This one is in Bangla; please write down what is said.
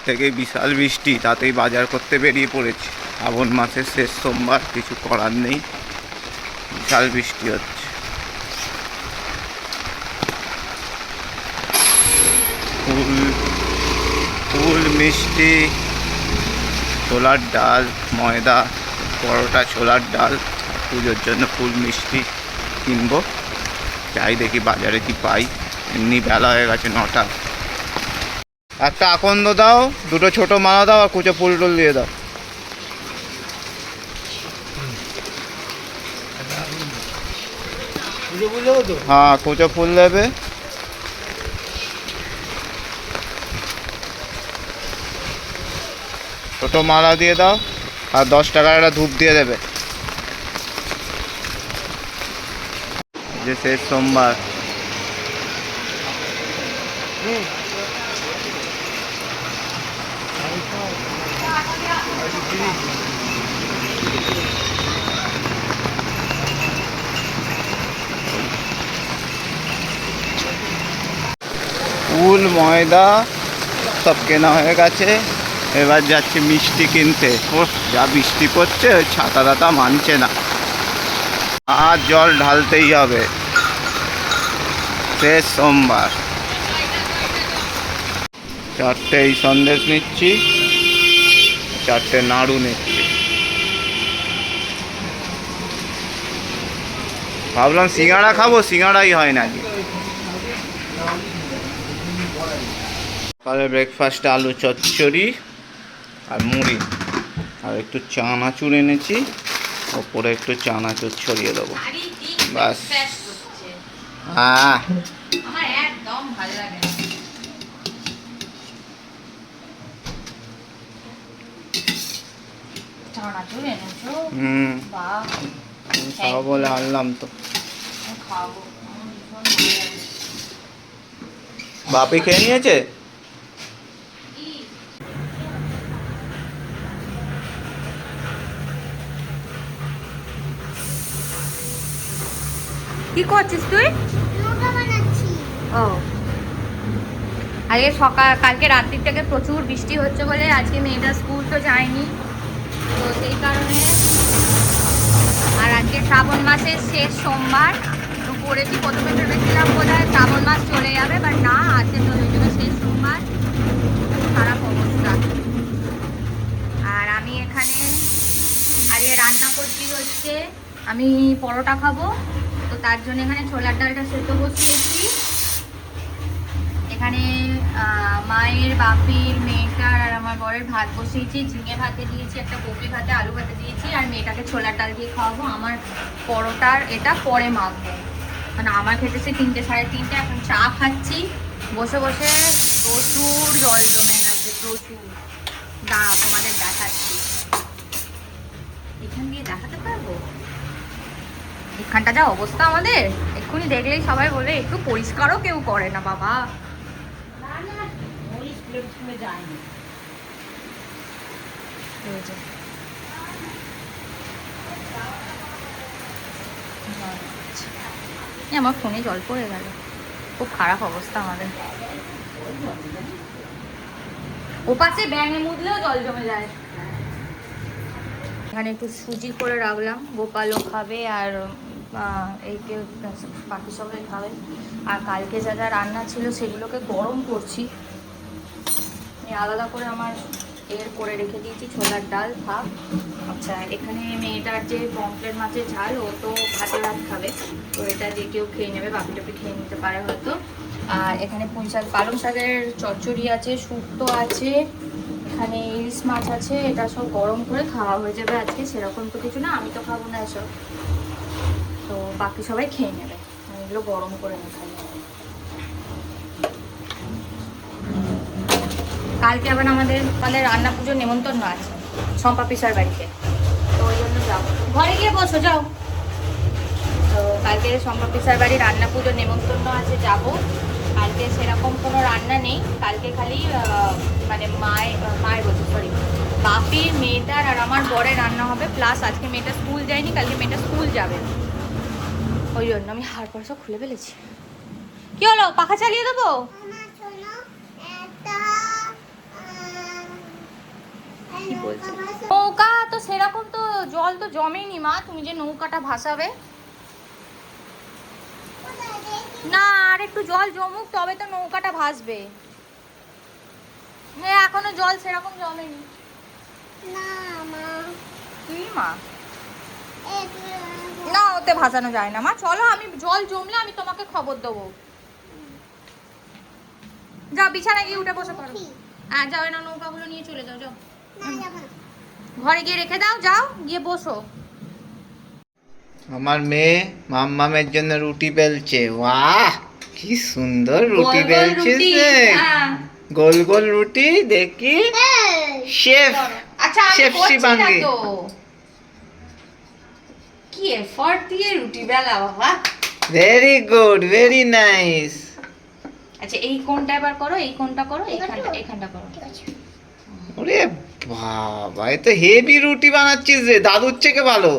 থেকেই বিশাল বৃষ্টি, তাতেই বাজার করতে বেরিয়ে পড়েছি। শ্রাবণ মাসের শেষ সোমবার, কিছু করার নেই, বিশাল বৃষ্টি হচ্ছে। ফুল ফুল মিষ্টি, ছোলার ডাল, ময়দা, পরোটা, ছোলার ডাল, পুজোর জন্য ফুল মিষ্টি কিনবো। যাই দেখি বাজারে কি পাই। এমনি বেলা হয়ে গেছে 9টা। একটা আকন্দ দাও, দুটো ছোট মালা দাও, আর কুচো ফুল টুল দিয়ে দাও। হ্যাঁ, কুচো ফুল দেবে। ছোট মালা দিয়ে দাও, আর 10 টাকার একটা ধূপ দিয়ে দেবে। যে শেষ সোমবার। ফুল, ময়দা সব কেনা হয়ে গেছে। এবার যাচ্ছি মিষ্টি কিনতে। ও যা বৃষ্টি পড়ছে, ওই ছাতা টাতা মানছে না, আর জল ঢালতেই হবে। শেষ সোমবার। 4টে এই সন্দেশ নিচ্ছি, 4টে নাড়ু নিচ্ছি। ভাবলাম সিঙ্গাড়া খাবো, সিঙ্গাড়াই হয় না। সকালে ব্রেকফাস্টে আলু চচ্চড়ি আর মুড়ি, আর একটু চানাচুর এনেছি, ওপরে একটু চানাচুর ছড়িয়ে দেবো, বাস। হ্যাঁ, খাবো বলে আনলাম তো। বাপি খেয়ে নিয়েছে। কি করছিস তুই? ও, আজকে কালকে রাত্রির থেকে প্রচুর বৃষ্টি হচ্ছে বলে আজকে মেয়েটা স্কুল তো যায়নি, তো সেই কারণে। আর আজকে শ্রাবণ মাসের শেষ সোমবার, তো করেছি। প্রথমে ভেবেছিলাম বোধহয় শ্রাবণ মাস চলে যাবে, বাট না, আজকে তো শেষ সোমবার। খারাপ অবস্থা। আর আমি এখানে আজকে রান্না করছি হচ্ছে, আমি পরোটা খাবো, তো তার জন্য এখানে ছোলার ডালটা সেদ্ধ বসিয়েছি। এখানে মায়ের, বাপির, মেয়েটার আর আমার বরের ভাত বসিয়েছি। ঝিঙে ভাতে দিয়েছি, একটা কপি ভাতে, আলু ভাতে দিয়েছি, আর মেয়েটাকে ছোলার ডাল দিয়ে খাওয়াবো। আমার পরোটার এটা পরে মাখবো, মানে আমার খেতেছে 3টে, 3:30। এখন চা খাচ্ছি বসে বসে। প্রচুর জল জমে গেছে, প্রচুর। দাঁড়াও, তোমাদের দেখাচ্ছি। এখান দিয়ে দেখাতে পারবো? এখানটা যা অবস্থা আমাদের, এক্ষুনি দেখলেই সবাই বলে একটু পরিষ্কারও কেউ করে না বাবা। আমার ফোনে জল পড়ে গেল, খুব খারাপ অবস্থা আমাদের। ওপাশে ব্যাঙে মুদলেও জল জমে যায়। এখানে একটু সুজি করে রাখলাম, গোপালও খাবে, আর এই কেউ বাকি সবাই খাবে। আর কালকে যা যা রান্না ছিল সেগুলোকে গরম করছি। আলাদা করে আমার করে রেখে দিয়েছি ছোলার ডাল, ভাত। আচ্ছা, এখানে মেয়েটার যে পমফ্রেট মাছের ঝাল, ও তো ভাতে ভাত খাবে, তো এটা যে কেউ খেয়ে নেবে, বাপি টাপি খেয়ে নিতে পারে হয়তো। আর এখানে পুঁই শাক, পালং শাকের চচ্চড়ি আছে, শুক্তো আছে, এখানে ইলিশ মাছ আছে। এটা সব গরম করে খাওয়া হয়ে যাবে আজকে। সেরকম তো কিছু না, আমি তো খাবো না এসব, তো বাকি সবাই খেয়ে নেবে। এগুলো গরম করে না খাই। কালকে আবার আমাদের তাহলে রান্না পুজোর নেমন্তন্ন আছে শম্পা পিসার বাড়িতে, তো ওই জন্য যাবো। ঘরে গিয়ে বসো, যাও। তো কালকে শম্পা পিসার বাড়ি রান্না পুজোর নেমন্তন্ন আছে, যাব। কালকে সেরকম কোনো রান্না নেই, কালকে খালি মানে মায়ের বলছি, সরি, বাপির, মেয়েটার আর আমার বরের রান্না হবে। প্লাস আজকে মেয়েটা স্কুল যায়নি, কালকে মেয়েটা স্কুল যাবে, ওই জন্য আমি হাড় পর সব খুলে ফেলেছি। কি হলো, পাখা চালিয়ে দেবো? কি বলছে? নৌকা তো সেরকম তো জল তো জমেনি মা, তুমি যে নৌকাটা ভাসাবে। না, আর একটু জল জমুক তবে তো নৌকাটা ভাসবে। এখনো জল সেরকম জমেনি। না মা, তুই মা না, ওতে ভাসানো যায় না মা। চলো, আমি জল জমলে আমি তোমাকে খবর দেবো। যাও বিছানায় গিয়ে উঠে বসে পড়ো। হ্যাঁ যাও, না নৌকাগুলো নিয়ে চলে যাও, যাও না যাবো না। ঘরে গিয়ে রেখে দাও, যাও গিয়ে বসো। আমার মেয়ে মাম্মামের জন্য রুটি বেলছে। বাহ, কি সুন্দর রুটি বেলছে সে। হ্যাঁ। গোল গোল রুটি দেখি। শেফ আচ্ছা আমি শেফ করছি না শিবাঙ্গী। তো। কি এফর্ট দিয়ে রুটি বেলা বাবা। Very good, very nice. আচ্ছা এই কোনটা এবার করো, এই কোনটা করো, এইখানটা করো। ঠিক আছে। ওরে বাবা, এ তো হেভি রুটি বানাচ্ছিস রে, দাদুর থেকে ভালো।